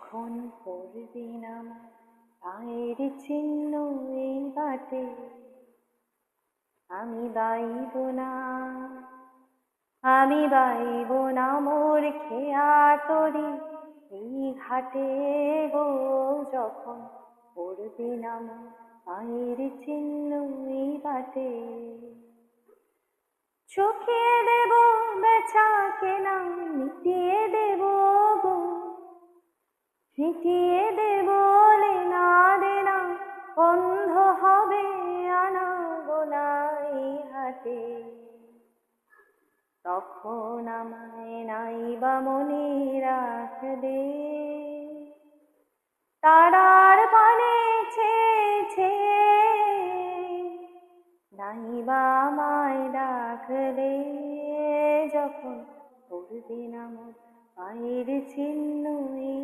যখন পড়বি না পায়ের চিহ্ন এই বাটে, আমি বাইব না, আমি বাইব না মোর খেয়া তরি এই ঘাটে গো। যখন পড়বি না পায়ের চিহ্ন এই বাটে, চোখিয়ে দেব বেচা কেনা, মিটিয়ে দেব গো, মিটিয়ে দেব লেনা দেনা, বন্ধ হবে আনা গোনা এই হাটে। তখন আমায় নাইবা মনে রাখবে, তারার পানে ছেয়ে নাইবা আমায় ডাকলে। যখন পড়বে না মোর পায়ের চিহ্ন এই